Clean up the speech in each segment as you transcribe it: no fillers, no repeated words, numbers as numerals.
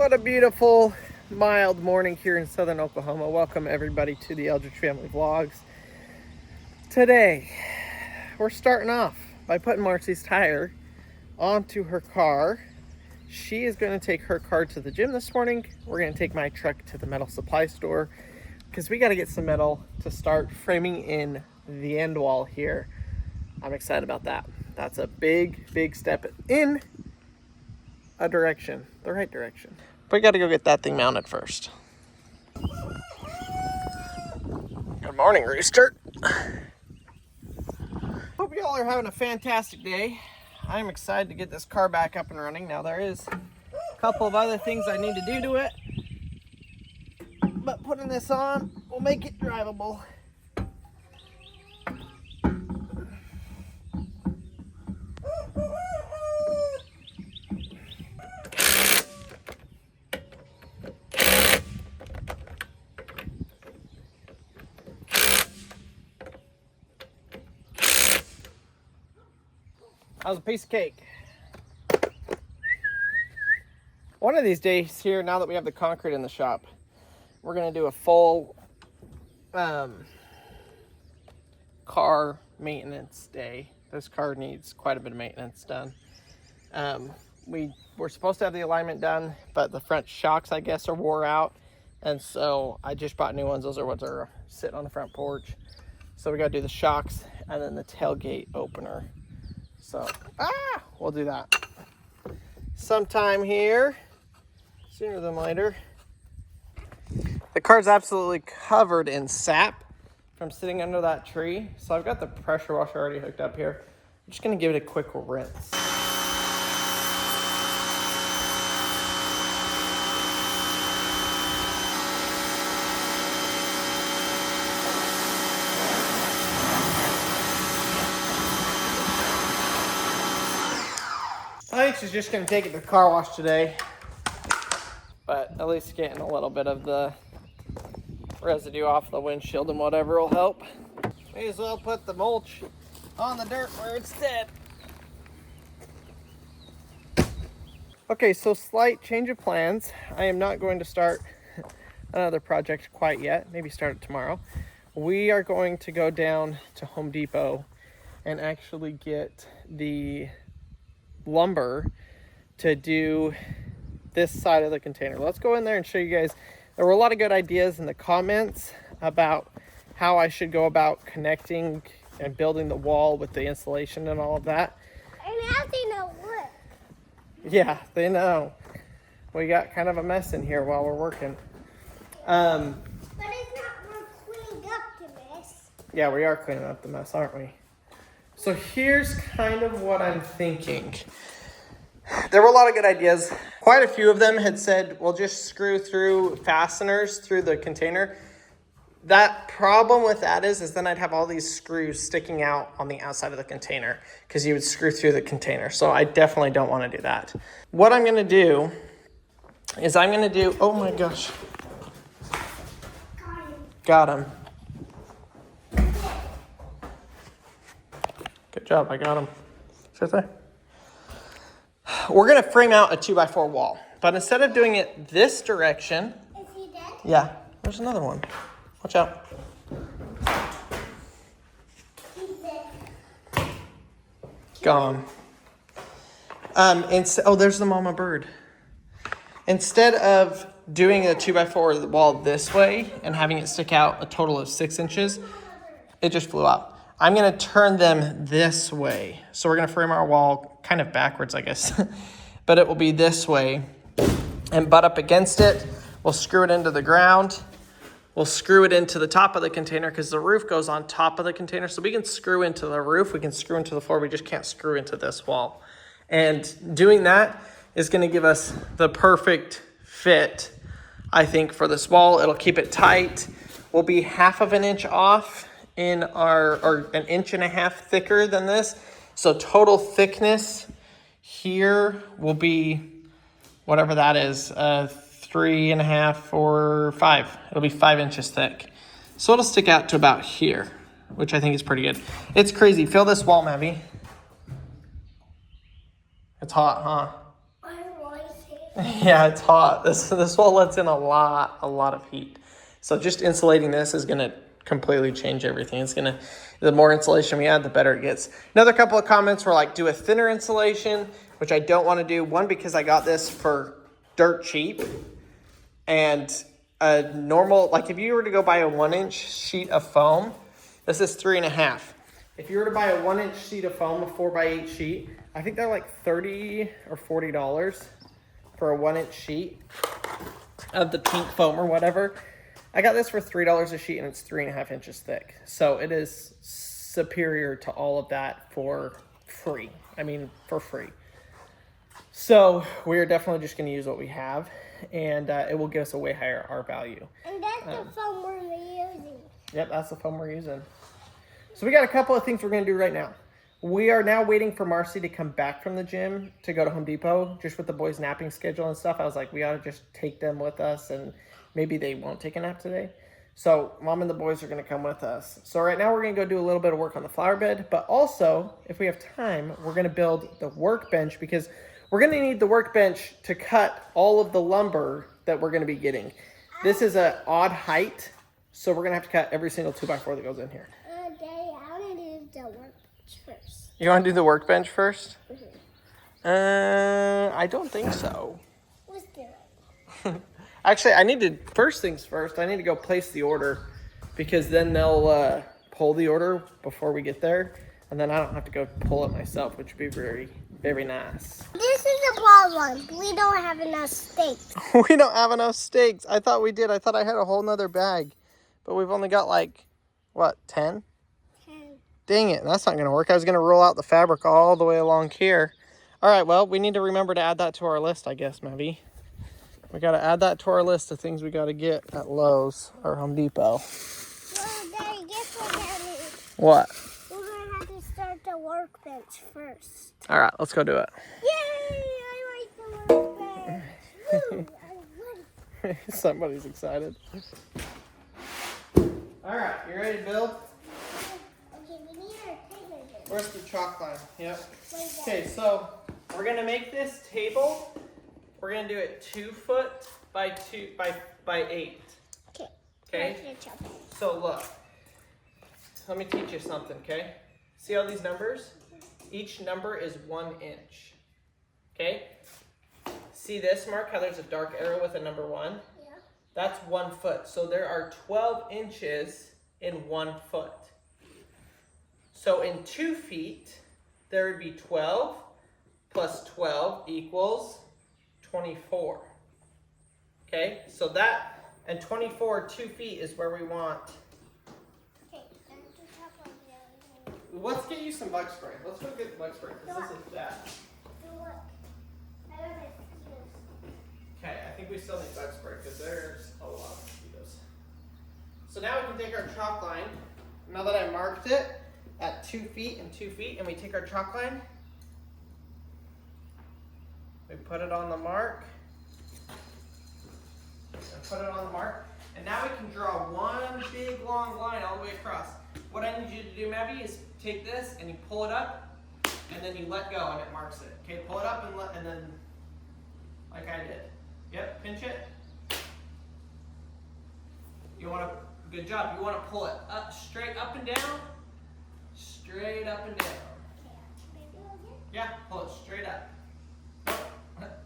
What a beautiful, mild morning here in southern Oklahoma. Welcome everybody to the Eldredge Family Vlogs. Today, we're starting off by putting Marcy's tire onto her car. She is going to take her car to the gym this morning. We're going to take my truck to the metal supply store because we got to get some metal to start framing in the end wall here. I'm excited about that. That's a big step in a direction, the right direction. But we got to go get that thing mounted first. Good morning, Rooster. Hope y'all are having a fantastic day. I'm excited to get this car back up and running. Now there is a couple of other things I need to do to it, but putting this on will make it drivable. How's a piece of cake? One of these days here, now that we have the concrete in the shop, we're gonna do a full car maintenance day. This car needs quite a bit of maintenance done. We were supposed to have the alignment done, but the front shocks, I guess, are wore out. And so I just bought new ones. Those are what are sitting on the front porch. So we gotta do the shocks and then the tailgate opener. So, we'll do that sometime here, sooner than later. The car's absolutely covered in sap from sitting under that tree. So I've got the pressure washer already hooked up here. I'm just gonna give it a quick rinse. I think she's just going to take it to the car wash today, but at least getting a little bit of the residue off the windshield and whatever will help. May as well put the mulch on the dirt where it's dead. Okay, so slight change of plans. I am not going to start another project quite yet. Maybe start it tomorrow. We are going to go down to Home Depot and actually get the lumber to do this side of the container. Let's go in there and show you guys. There were a lot of good ideas in the comments about how I should go about connecting and building the wall with the insulation and all of that. And now they know what. Yeah, they know. We got kind of a mess in here while we're working. But it's not more cleaned up to mess. Yeah, we are cleaning up the mess, aren't we? So here's kind of what I'm thinking. There were a lot of good ideas. Quite a few of them had said, well, just screw through fasteners through the container. That problem with that is then I'd have all these screws sticking out on the outside of the container because you would screw through the container. So I definitely don't want to do that. What I'm going to do is oh my gosh. Got him. Good job, I got him. Sit there. We're gonna frame out a 2x4 wall, but instead of doing it this direction. Is he dead? Yeah, there's another one. Watch out. He's dead. Gone. There's the mama bird. Instead of doing a 2x4 wall this way and having it stick out a total of 6 inches, it just flew out. I'm going to turn them this way. So we're going to frame our wall kind of backwards, I guess. But it will be this way and butt up against it. We'll screw it into the ground. We'll screw it into the top of the container because the roof goes on top of the container. So we can screw into the roof. We can screw into the floor. We just can't screw into this wall. And doing that is going to give us the perfect fit, I think, for this wall. It'll keep it tight. We'll be 1/2 inch off in or 1.5 inches thicker than this. So total thickness here will be whatever that is, 3.5 or 5. It'll be 5 inches thick. So it'll stick out to about here, which I think is pretty good. It's crazy. Feel this wall, Maddie. It's hot, huh? I like it. Yeah, it's hot. This wall lets in a lot of heat. So just insulating this is gonna completely change everything. It's gonna, the more insulation we add, the better it gets. Another couple of comments were like, do a thinner insulation, which I don't want to do. One, because I got this for dirt cheap, and a normal, like if you were to go buy a 1-inch sheet of foam, this is 3.5. If you were to buy a 1-inch sheet of foam, a 4x8 sheet, I think they're like $30 or $40 for a 1-inch sheet of the pink foam or whatever. I got this for $3 a sheet, and it's 3.5 inches thick. So it is superior to all of that for free. I mean, for free. So we're definitely just going to use what we have, and it will give us a way higher R value. And that's the foam we're using. Yep, that's the foam we're using. So we got a couple of things we're going to do right now. We are now waiting for Marcy to come back from the gym to go to Home Depot. Just with the boys' napping schedule and stuff, I was like, we ought to just take them with us, and maybe they won't take a nap today. So Mom and the boys are going to come with us. So right now we're going to go do a little bit of work on the flower bed, but also, if we have time, we're going to build the workbench, because we're going to need the workbench to cut all of the lumber that we're going to be getting. This is an odd height, so we're going to have to cut every single 2x4 that goes in here. Daddy, I want to do the workbench first. You want to do the workbench first? Mm-hmm. I don't think so. Let's do it. Actually, I need to, first things first, I need to go place the order, because then they'll pull the order before we get there, and then I don't have to go pull it myself, which would be very, very nice. This is the problem. We don't have enough steaks. We don't have enough steaks. I thought we did. I thought I had a whole nother bag, but we've only got like, what, 10? 10. Dang it, that's not going to work. I was going to roll out the fabric all the way along here. All right, well, we need to remember to add that to our list, I guess, maybe. We got to add that to our list of things we got to get at Lowe's or Home Depot. Well, Daddy, guess what that means? What? We're going to have to start the workbench first. All right, let's go do it. Yay! I like the workbench. Woo! I'm ready. Somebody's excited. All right, you ready to build? Okay, we need our table here. Where's the chalk line? Yep. Right there. Okay, so we're going to make this table. We're going to do it 2 foot by 8. Okay. Okay? Right, chop it. So look, let me teach you something, okay? See all these numbers? Each number is 1 inch, okay? See this mark, how there's a dark arrow with a number 1? Yeah. That's 1 foot. So there are 12 inches in 1 foot. So in 2 feet, there would be 12 plus 12 equals 24. Okay, so that, and 24, 2 feet is where we want. Okay, and to chop on the other one. Let's get you some bug spray. Let's go get bug spray, because this is bad. Do what? I don't have skills. Okay, I think we still need bug spray, because there's a lot of mosquitoes. So now we can take our chalk line, now that I marked it at 2 feet and 2 feet, and we take our chalk line, we put it on the mark, and now we can draw one big long line all the way across. What I need you to do, Maddie, is take this and you pull it up, and then you let go and it marks it. Okay, pull it up and then, like I did. Yep, pinch it. You want to, good job. You want to pull it up, straight up and down, straight up and down. Yeah, pull it straight up.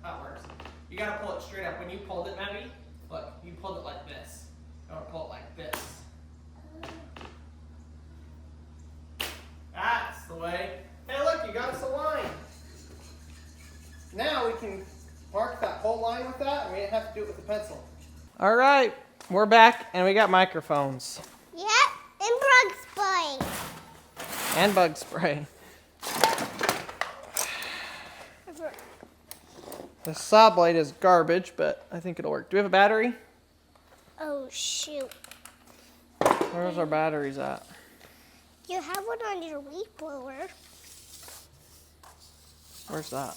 That works. You gotta pull it straight up. When you pulled it, Maddie, look, you pulled it like this. You want to pull it like this. That's the way. Hey, look, you got us a line. Now we can mark that whole line with that, and we didn't have to do it with a pencil. All right, we're back, and we got microphones. Yep, and bug spray. And bug spray. The saw blade is garbage, but I think it'll work. Do we have a battery? Oh, shoot. Where's our batteries at? You have one on your weed blower. Where's that?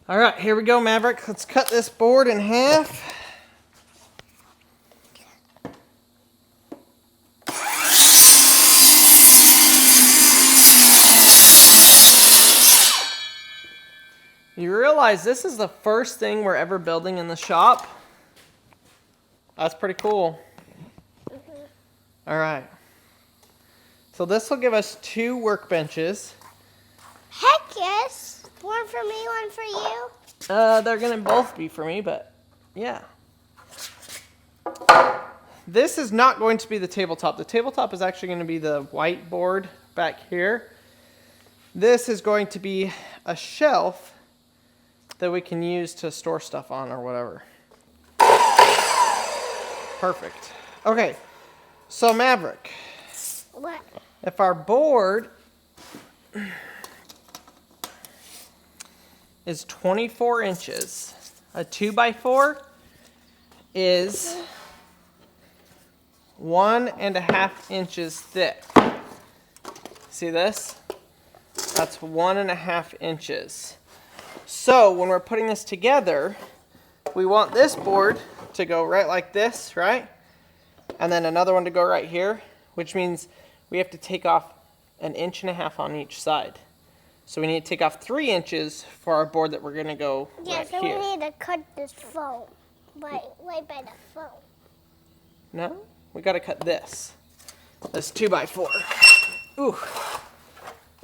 All right, here we go, Maverick. Let's cut this board in half. You realize realize this is the first thing we're ever building in the shop. That's pretty cool. All right. So this will give us 2 workbenches. Heck yes. One for me, one for you. They're gonna both be for me, but yeah. This is not going to be the tabletop. The tabletop is actually going to be the whiteboard back here. This is going to be a shelf that we can use to store stuff on or whatever. Perfect. Okay, so Maverick. What? If our board is 24 inches, a 2x4 is 1.5 inches thick. See this? That's 1.5 inches. So when we're putting this together, we want this board to go right like this, right? And then another one to go right here, which means we have to take off 1.5 inches on each side. So we need to take off 3 inches for our board that we're gonna go right so here. we need to cut this foam, right by the foam. No, we gotta cut this. This 2x4. Ooh.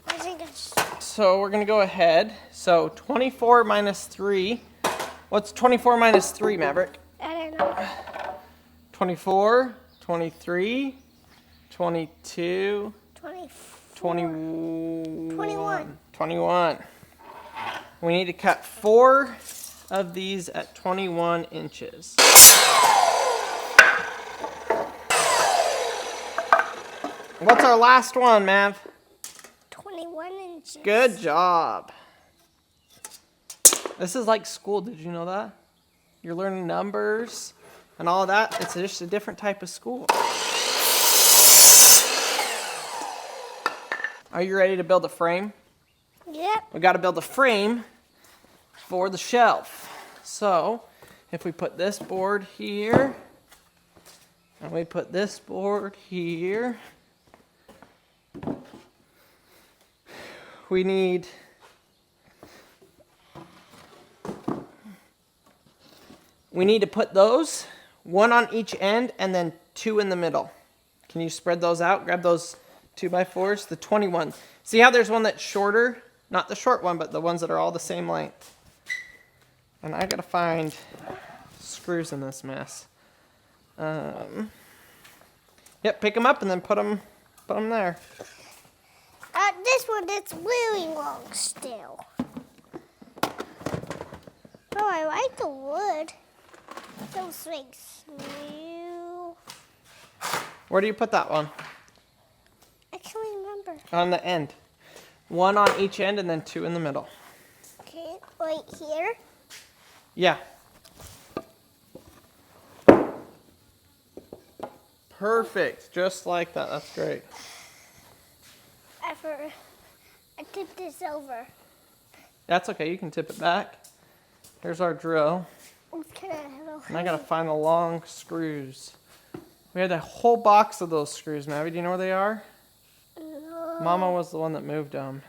I think it's... So we're gonna go ahead. So 24 minus 3. What's 24 minus 3, Maverick? I don't know. 24, 23, 22, 21. 21. We need to cut 4 of these at 21 inches. What's our last one, Mav? 21 inches. Good job. This is like school, did you know that? You're learning numbers and all of that. It's just a different type of school. Are you ready to build a frame? Yep. We got to build a frame for the shelf. So if we put this board here, and we put this board here, we need to put those 1 on each end and then 2 in the middle. Can you spread those out? Grab those 2x4s, the 21. See how there's one that's shorter? Not the short one, but the ones that are all the same length. And I gotta find screws in this mess. Yep, pick them up and then put them there. This one that's really long still. Oh, I like the wood. Those things. Where do you put that one? I can't remember. On the end. 1 on each end and then 2 in the middle. Okay, right here. Yeah. Perfect. Just like that. That's great. I tipped this over. That's okay. You can tip it back. Here's our drill. And I gotta find the long screws. We had a whole box of those screws, Mavi. Do you know where they are? No. Mama was the one that moved them.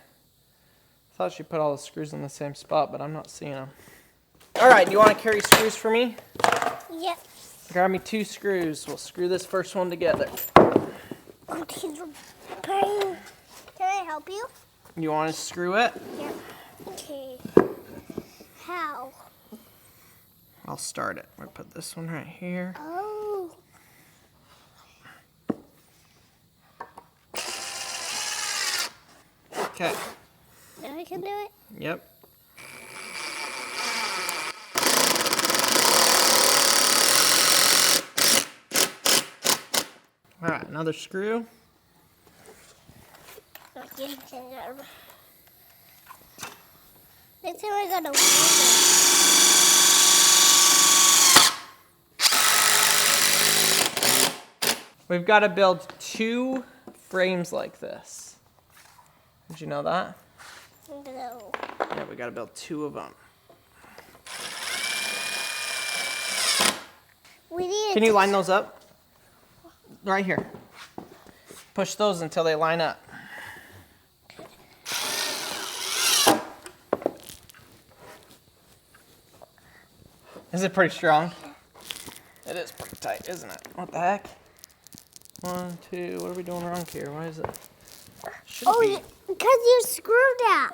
I thought she put all the screws in the same spot, but I'm not seeing them. All right, do you want to carry screws for me? Yep. Grab me 2 screws. We'll screw this first one together. Oh, these are pain. Can I help you? You want to screw it? Yep. Okay. How? I'll start it. We'll put this one right here. Oh. Okay. Now I can do it? Yep. All right, another screw. Okay. Next time I gotta wheel it. We've got to build 2 frames like this. Did you know that? No. Yeah, we got to build 2 of them. We need Can you line those up? Right here. Push those until they line up. Is it pretty strong? It is pretty tight, isn't it? What the heck? 1, 2, what are we doing wrong here? Why is it? Oh, because you screwed that.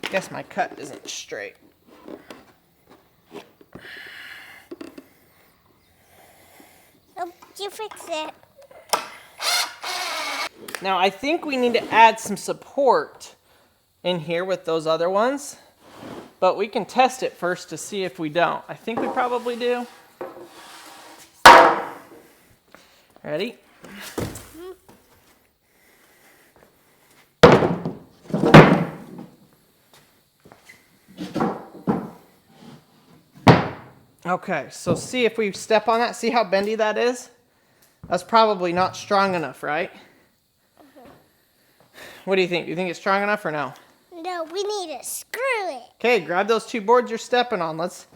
Guess my cut isn't straight. Oh, you fix it. Now I think we need to add some support in here with those other ones, but we can test it first to see if we don't. I think we probably do. Ready? Okay, so see if we step on that. See how bendy that is? That's probably not strong enough, right? What do you think? Do you think it's strong enough or no? No, we need to screw it. Okay, grab those 2 boards you're stepping on. Let's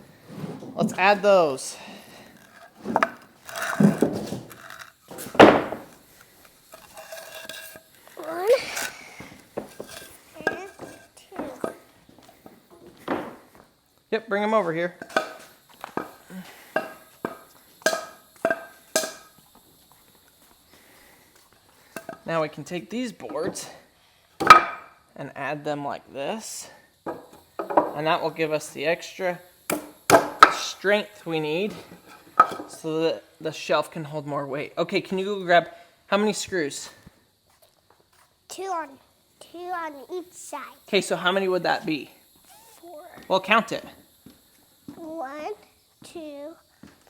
add those. One and 2. Yep, bring them over here. Now we can take these boards and add them like this. And that will give us the extra strength we need so that the shelf can hold more weight. Okay, can you go grab, how many screws? 2 on each side. Okay, so how many would that be? 4. Well, count it. 1, 2,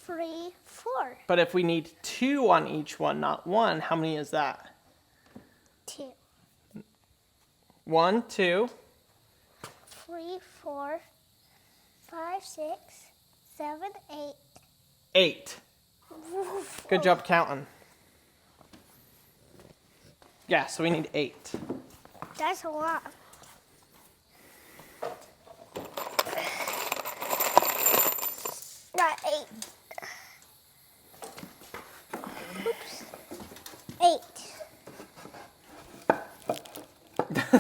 3, 4. But if we need 2 on each one, not 1, how many is that? 2, 1, 2. 3, 4, 5, 6, 7, 8. 8. Good job counting. Yeah, so we need 8. That's a lot. Not 8. Oops. 8.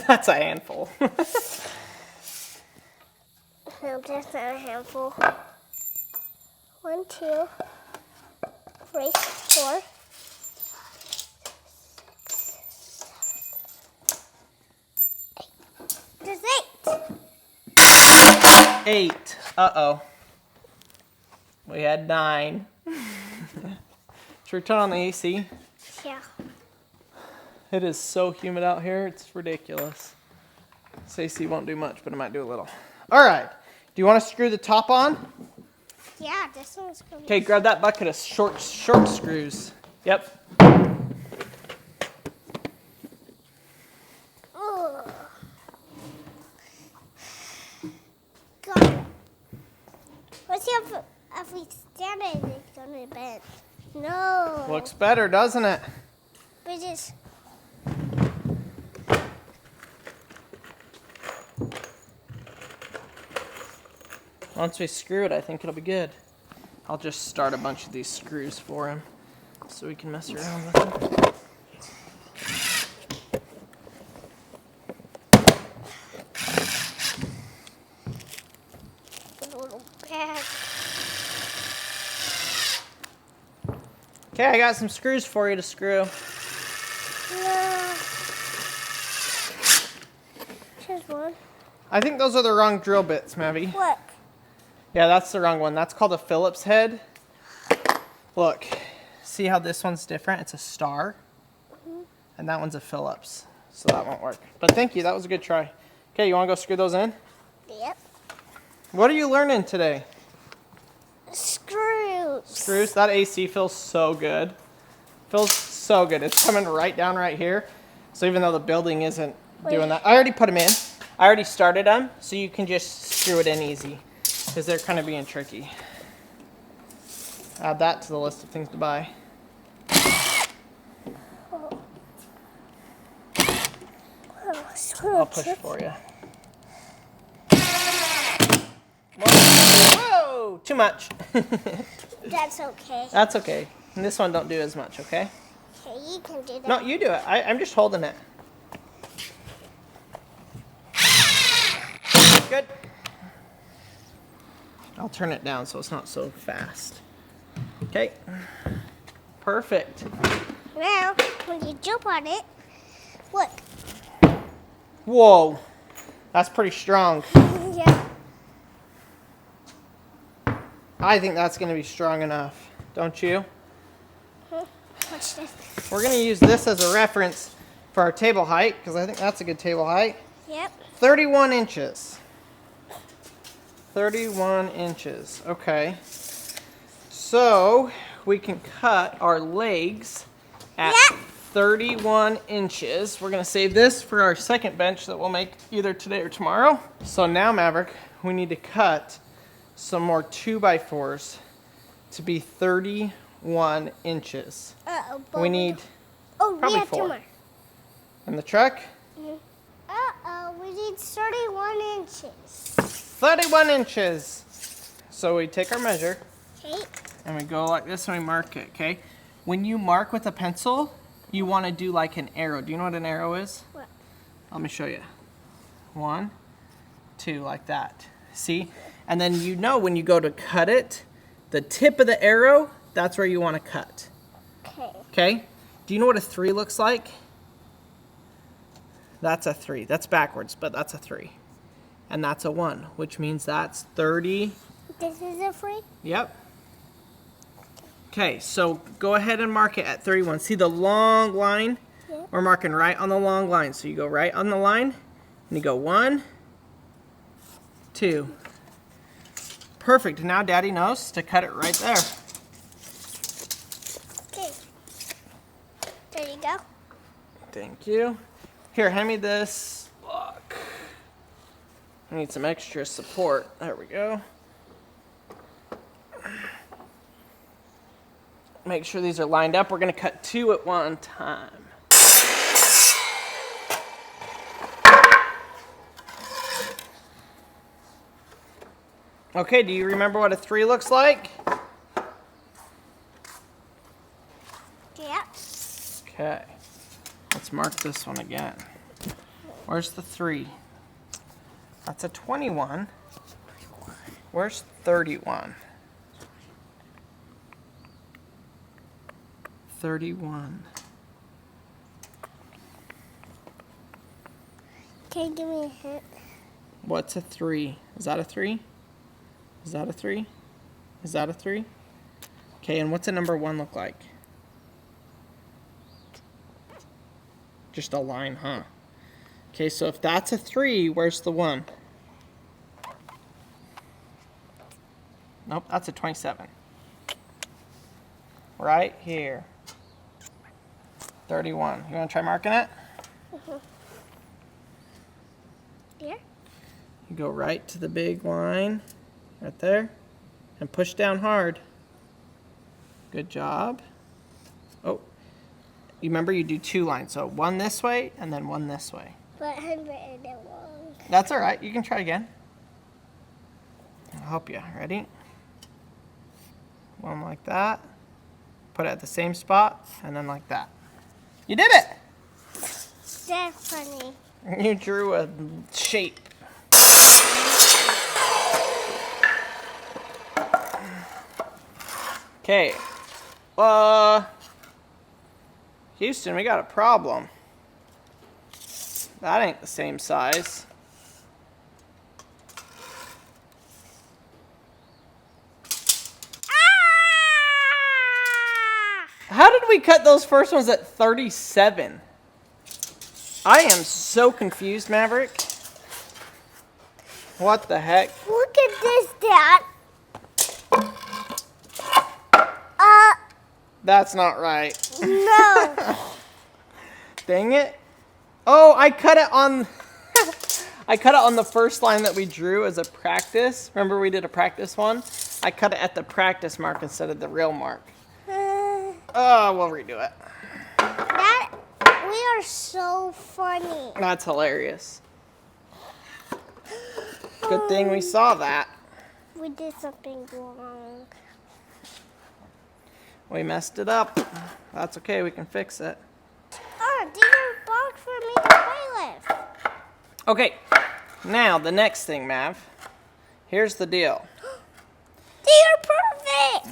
That's a handful. No, that's not a handful. 1, 2, 3, 4. 8. There's 8. 8. Uh-oh. We had 9. Should we turn on the AC? Yeah. It is so humid out here, it's ridiculous. This AC won't do much, but it might do a little. All right. Do you want to screw the top on? Yeah, this one's going to Okay, grab that bucket of short screws. Yep. Ugh. Got it. Let's see if we stand it, it's going to bend. No. Looks better, doesn't it? We just... Once we screw it, I think it'll be good. I'll just start a bunch of these screws for him so we can mess around with them. A little bag. Okay, I got some screws for you to screw. Here's one. I think those are the wrong drill bits, Maddie. Look. Yeah, that's the wrong one. That's called a Phillips head. Look, see how this one's different? It's a star. And that one's a Phillips. So that won't work. But thank you, that was a good try. Okay, you want to go screw those in? Yep. What are you learning today? Screws. Screws? That AC feels so good. Feels so good. It's coming right down right here. So even though the building isn't doing that. I already put them in. I already started them, so you can just screw it in easy. Because they're kind of being tricky. Add that to the list of things to buy. I'll push for you. Whoa! Too much. That's okay. That's okay. And this one don't do as much, okay? Okay, you can do that. No, you do it. I'm just holding it. Good. I'll turn it down so it's not so fast. Okay. Perfect. Now, when you jump on it, look. Whoa. That's pretty strong. Yeah. I think that's going to be strong enough. Don't you? Watch this. We're going to use this as a reference for our table height, because I think that's a good table height. Yep. 31 inches. 31 inches. Okay. So we can cut our legs at 31 inches. We're going to save this for our second bench that we'll make either today or tomorrow. So now, Maverick, we need to cut some more 2x4s to be 31 inches. Uh-oh. We need we probably have 2 4. more. In the truck? Uh-oh, we need 31 inches. 31 inches. So we take our measure. Okay. And we go like this and we mark it, okay? When you mark with a pencil, you want to do like an arrow. Do you know what an arrow is? What? Let me show you. 1, 2, like that. See? And then you know when you go to cut it, the tip of the arrow, that's where you want to cut. Okay. Okay? Do you know what a 3 looks like? That's a 3. That's backwards, but that's a 3. And that's a 1, which means that's 30. This is a free? Yep. Okay, so go ahead and mark it at 31. See the long line? Yep. We're marking right on the long line. So you go right on the line, and you go 1, 2. Perfect. Now Daddy knows to cut it right there. Okay. There you go. Thank you. Here, hand me this. Look. I need some extra support. There we go. Make sure these are lined up. We're going to cut 2 at one time. Okay, do you remember what a 3 looks like? Yep. Okay. Let's mark this one again. Where's the 3? That's a 21. Where's 31? 31. Can you give me a hint? What's a 3? Is that a 3? Is that a 3? Is that a 3? Okay, and what's a number 1 look like? Just a line, huh? Okay, so if that's a 3, where's the 1? Nope, that's a 27. Right here. 31. You want to try marking it? Here? You go right to the big line, right there, and push down hard. Good job. Oh, you remember you do 2 lines, so 1 this way and then 1 this way. But I'm written it wrong. That's all right. You can try again. I'll help you. Ready? 1 like that. Put it at the same spot, and then like that. You did it! That's funny. You drew a shape. Okay. Houston, we got a problem. That ain't the same size. How did we cut those first ones at 37? I am so confused, Maverick. What the heck? Look at this, Dad. That's not right. No. Dang it. Oh, I cut it on I cut it on the first line that we drew as a practice. Remember we did a practice one? I cut it at the practice mark instead of the real mark. Oh, we'll redo it. We are so funny. That's hilarious. Good thing we saw that. We did something wrong. We messed it up. That's okay, we can fix it. Oh, these are blocks for me to play with. Okay, now the next thing, Mav. Here's the deal.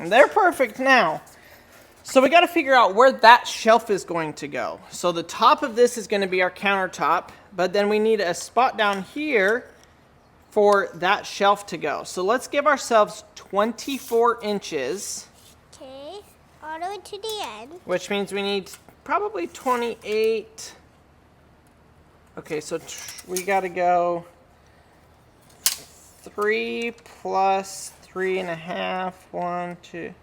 They're perfect now. So we got to figure out where that shelf is going to go. So the top of this is going to be our countertop, but then we need a spot down here for that shelf to go. So let's give ourselves 24 inches. Okay, all the way to the end. Which means we need probably 28. Okay, so we got to go 3 plus 3.5. 1, 2.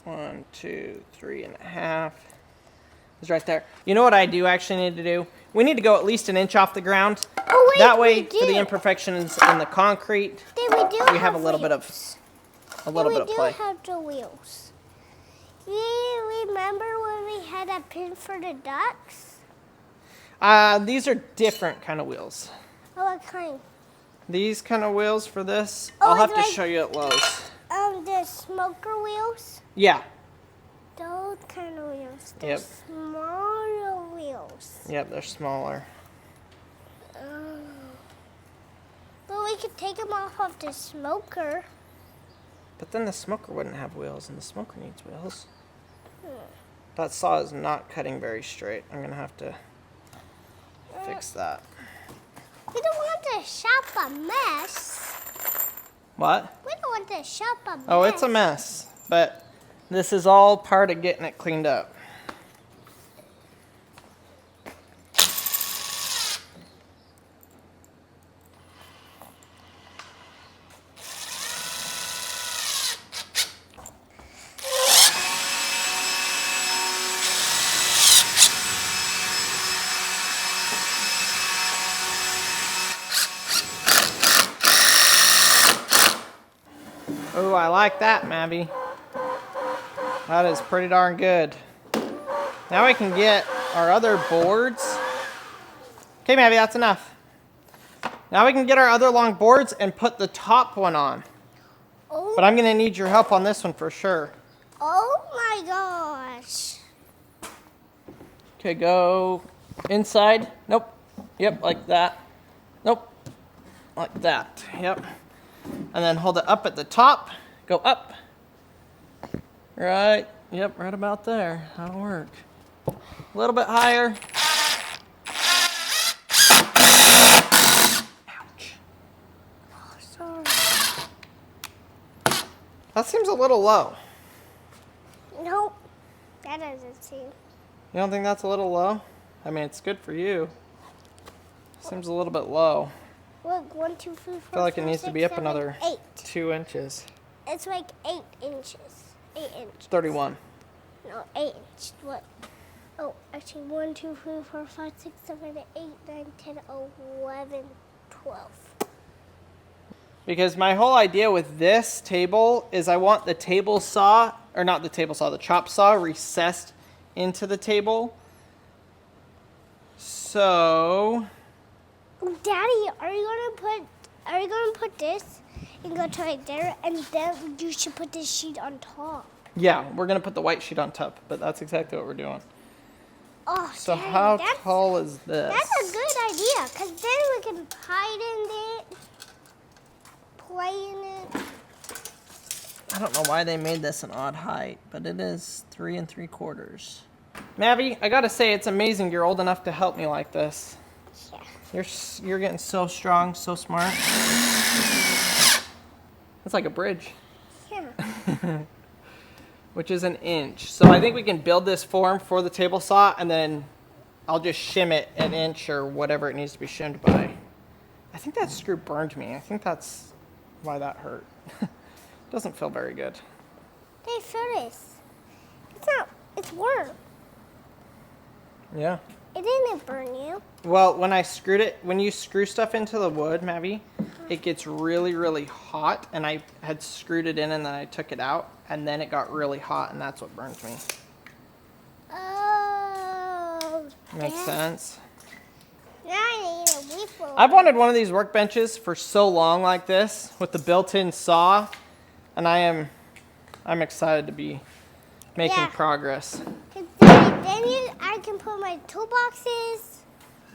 1, 2, 3.5. It's right there. You know what I do actually need to do? We need to go at least an inch off the ground. Oh, wait, that way, for the imperfections in the concrete, we have a little bit of play. We do have the wheels. You remember when we had a pin for the ducks? These are different kind of wheels. Oh, what kind? These kind of wheels for this, Oh, I'll have to like, show you at Lowe's. The smoker wheels? Yeah. Those kind of wheels. They're Yep. smaller wheels. Yep, they're smaller. But we could take them off of the smoker. But then the smoker wouldn't have wheels, and the smoker needs wheels. That saw is not cutting very straight. I'm going to have to fix that. We don't want to shop a mess. What? We don't want to shop a mess. Oh, it's a mess, but this is all part of getting it cleaned up. Oh, I like that, Mabby. That is pretty darn good. Now we can get our other boards. Okay, Mabby, that's enough. Now we can get our other long boards and put the top one on. Oh. But I'm going to need your help on this one for sure. Oh my gosh. Okay, go inside. Nope. Yep, like that. Nope. Like that. Yep. And then hold it up at the top. Go up. Right. Yep, right about there. That'll work. A little bit higher. Ouch. Oh, sorry. That seems a little low. Nope. That doesn't seem. You don't think that's a little low? I mean, it's good for you. Seems a little bit low. Look, 1, 2, 3, 4. I feel like it needs to be up 7, another 8. 2 inches. It's like 8 inches. 8 inches. 31. No, 8 inches. What? Oh, actually, 1, 2, 3, 4, 5, 6, 7, 8, 9, 10, 11, 12. Because my whole idea with this table is I want the table saw, or not the table saw, the chop saw recessed into the table. So, Daddy, are you gonna put this and go to right there, and then you should put this sheet on top. yeah, we're going to put the white sheet on top, but that's exactly what we're doing. Oh, So Daddy, how that's, tall is this? That's a good idea, because then we can hide in it, play in it. I don't know why they made this an odd height, but it is 3 3/4. Mabby, I gotta say, it's amazing you're old enough to help me like this. Yeah. You're getting so strong, so smart. It's like a bridge, Yeah. which is 1 inch. So I think we can build this form for the table saw, and then I'll just shim it 1 inch or whatever it needs to be shimmed by. I think that screw burned me. I think that's why that hurt. Doesn't feel very good. They feel this. It's warm. Yeah. It didn't burn you. Well, when you screw stuff into the wood, Mabby, it gets really, really hot, and I had screwed it in and then I took it out, and then it got really hot, and that's what burned me. Oh. Makes sense? Now I need a refill. I've wanted one of these workbenches for so long like this, with the built-in saw, and I'm excited to be making Yeah. progress. I can put my toolboxes,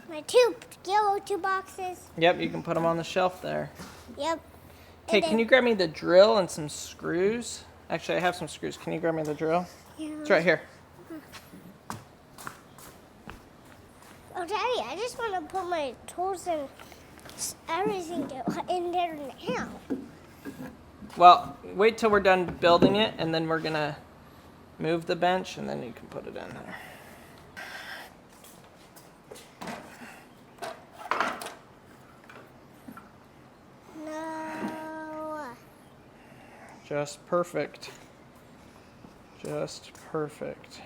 my 2 yellow toolboxes. Yep, you can put them on the shelf there. Yep. Okay, can you grab me the drill and some screws? Actually, I have some screws. Can you grab me the drill? Yeah. It's right here. Oh, Daddy, I just want to put my tools and everything in there now. Well, wait till we're done building it, and then we're gonna move the bench, and then you can put it in there. No. Just perfect. Just perfect.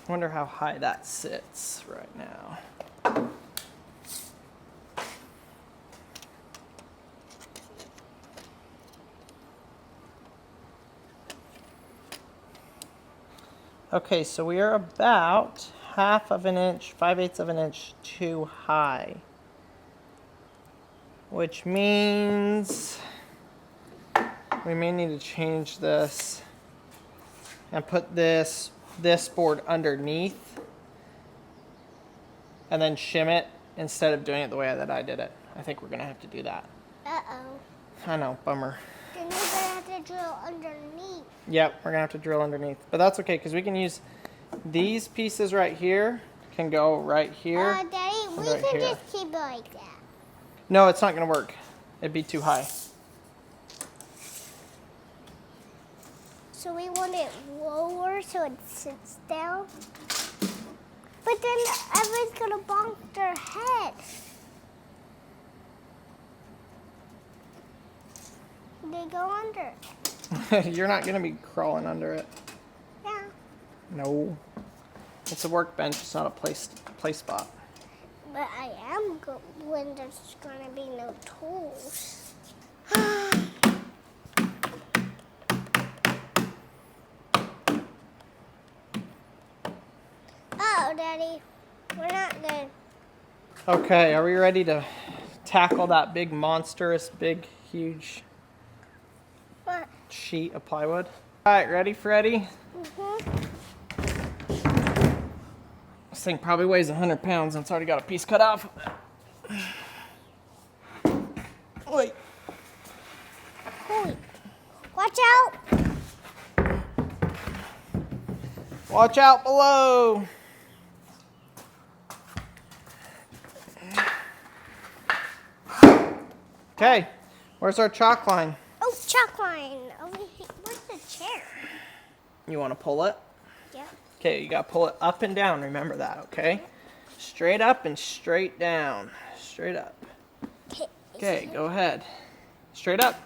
Wonder how high that sits right now. Okay, so we are about 1/2 inch, 5/8 of an inch too high. Which means we may need to change this and put this board underneath and then shim it instead of doing it the way that I did it. I think we're gonna have to do that. Uh-oh. I know, bummer. Then you're gonna have to drill underneath. Yep, we're gonna have to drill underneath. But that's okay, because we can use these pieces right here, can go right here. Daddy, we right can here. just keep it like that. No, it's not gonna work. It'd be too high. So we want it lower so it sits down. But then everyone's gonna bonk their head. They go under. You're not gonna be crawling under it. Yeah. No. It's a workbench, it's not a play spot. But I am when there's gonna be no tools. Oh, Daddy, we're not good. Okay, are we ready to tackle that big monstrous, big, huge What? sheet of plywood? All right, ready, Freddy? Mm-hmm. This thing probably weighs 100 pounds and it's already got a piece cut off. Wait. Holy. Watch out. Watch out below. Okay, where's our chalk line? Oh, chalk line. Over here. Where's the chair? You want to pull it? Yeah. Okay, you got to pull it up and down. Remember that, okay? Straight up and straight down. Straight up. Okay, go ahead. Straight up.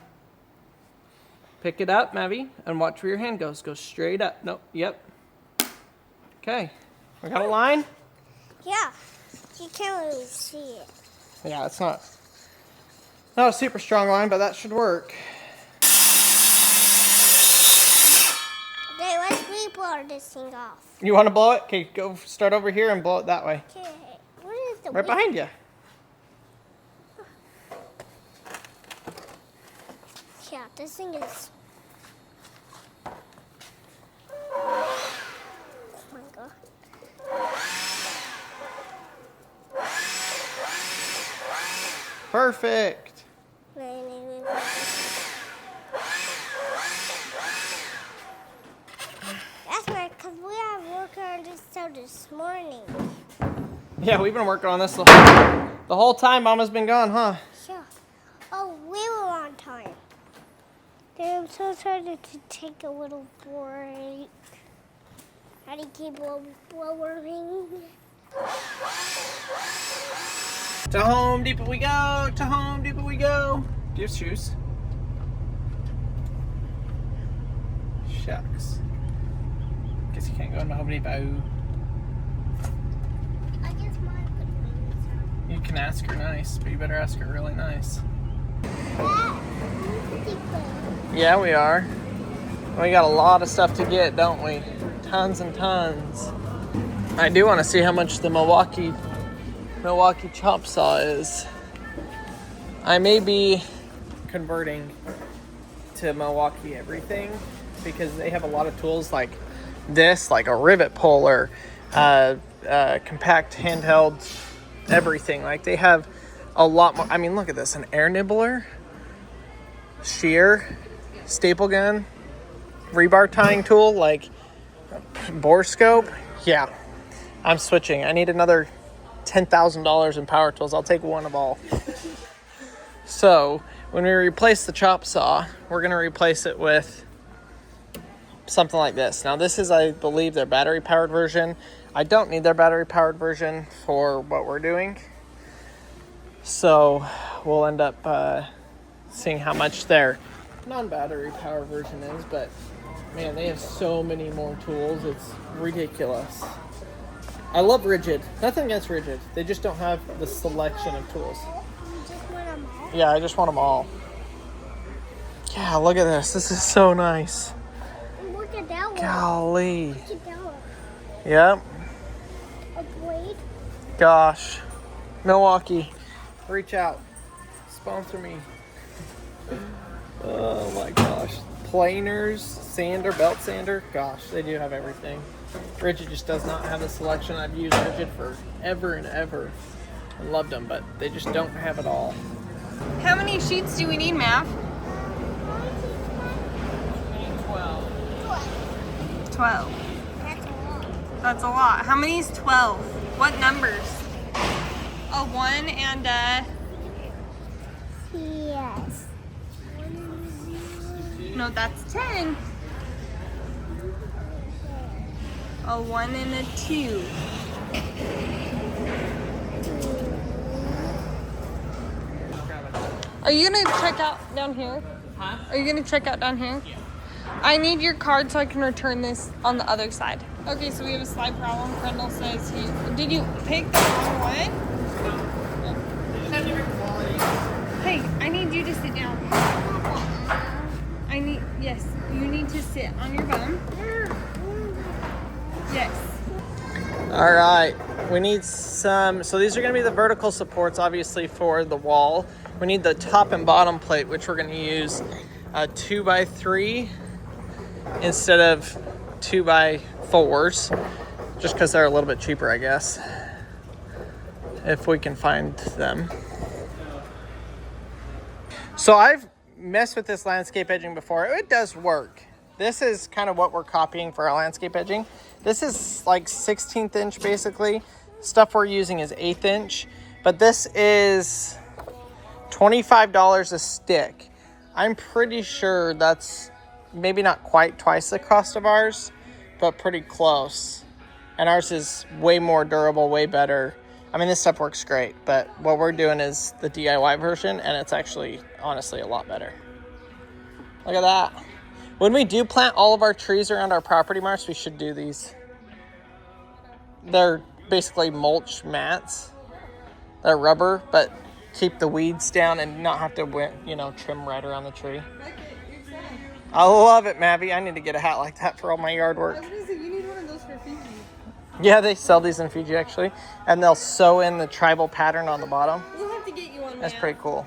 Pick it up, Mavi, and watch where your hand goes. Go straight up. Nope, yep. Okay, we got a line? Yeah. You can't really see it. Yeah, it's not a super strong line, but that should work. Okay, let's re-blow this thing off. You want to blow it? Okay, go start over here and blow it that way. Okay. What is the Right behind you. Yeah, this thing is. Oh my god. Perfect. That's right, because we have worked on this till this morning. Yeah, we've been working on this the whole time Mama's been gone, huh? Yeah. Oh, we were on time. Then I'm so excited to take a little break. How do you keep lowering? To Home Depot we go. To Home Depot we go. Do you have shoes? Shucks. Guess you can't go into Home Depot. I guess mine could be. You can ask her nice, but you better ask her really nice. Yeah, we are. We got a lot of stuff to get, don't we? Tons and tons. I do want to see how much the Milwaukee chop saw is. I may be converting to Milwaukee everything because they have a lot of tools like this, like a rivet puller, compact handheld, everything. Like they have a lot more. I mean, look at this, an air nibbler. shear, staple gun, rebar tying tool, like bore scope, yeah, I'm switching. I need another $10,000 in power tools. I'll take one of all. So when we replace the chop saw, we're going to replace it with something like this. Now this is, I believe, their battery powered version. I don't need their battery powered version for what we're doing. So we'll end up seeing how much their non-battery power version is, but man, they have so many more tools. It's ridiculous. I love Rigid. Nothing against Rigid. They just don't have the selection of tools. You just want them all? Yeah, I just want them all. Yeah, look at this. This is so nice. And look at that one. Golly. Look at that one. Yep. A blade. Gosh. Milwaukee. Reach out. Sponsor me. Oh my gosh. Planers, sander, belt sander. Gosh, they do have everything. Rigid just does not have the selection. I've used Rigid for ever and ever and loved them, but they just don't have it all. How many sheets do we need, Mav? 12. That's a lot. That's a lot. How many is 12? What numbers? A 1 and a... Yes. No, that's 10. A 1 and a 2. Are you gonna check out down here? Huh? Are you gonna check out down here? Yeah. I need your card so I can return this on the other side. Okay, so we have a slight problem. Kendall says did you pick the wrong one? Hey, I need you to sit down. Yes, you need to sit on your bum. Yes. All right, we need some, so these are gonna be the vertical supports, obviously, for the wall. We need the top and bottom plate, which we're gonna use 2x3 instead of 2x4s, just because they're a little bit cheaper, I guess, if we can find them. So I've messed with this landscape edging before. It does work. This is kind of what we're copying for our landscape edging. This is like 16th inch basically. Stuff we're using is 1/8 inch, but this is $25 a stick. I'm pretty sure that's maybe not quite twice the cost of ours, but pretty close. And ours is way more durable, way better. I mean, this stuff works great, but what we're doing is the DIY version, and it's actually, honestly, a lot better. Look at that. When we do plant all of our trees around our property, Mars, we should do these. They're basically mulch mats. They're rubber, but keep the weeds down and not have to, you know, trim right around the tree. I love it, Mabby. I need to get a hat like that for all my yard work. You need one of those for Fiji. Yeah, they sell these in Fiji, actually. And they'll sew in the tribal pattern on the bottom. We'll have to get you one. That's pretty cool.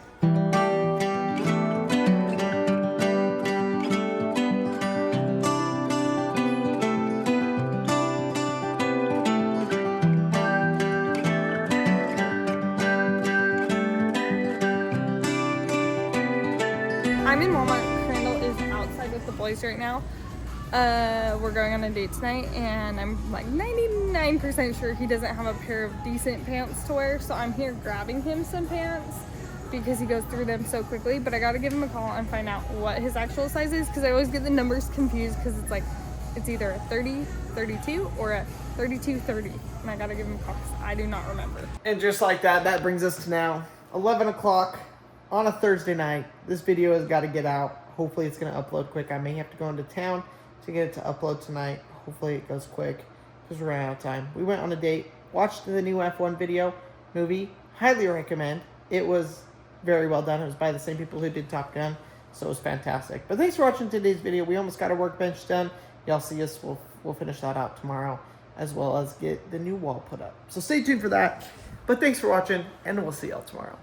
I'm in Walmart. Crandall is outside with the boys right now. We're going on a date tonight, and I'm like 99% sure he doesn't have a pair of decent pants to wear, so I'm here grabbing him some pants because he goes through them so quickly. But I gotta give him a call and find out what his actual size is, because I always get the numbers confused, because it's like it's either a 30-32 or a 32-30, and I gotta give him a call because I do not remember. And just like that, that brings us to now 11 o'clock on a Thursday night. This video has got to get out. Hopefully it's going to upload quick. I may have to go into town to get it to upload tonight. Hopefully it goes quick because we're running out of time. We went on a date, watched the new F1 movie. Highly recommend. It was very well done. It was by the same people who did Top Gun, so it was fantastic. But thanks for watching today's video. We almost got our workbench done. Y'all see us. We'll finish that out tomorrow, as well as get the new wall put up. So stay tuned for that. But thanks for watching, and we'll see y'all tomorrow.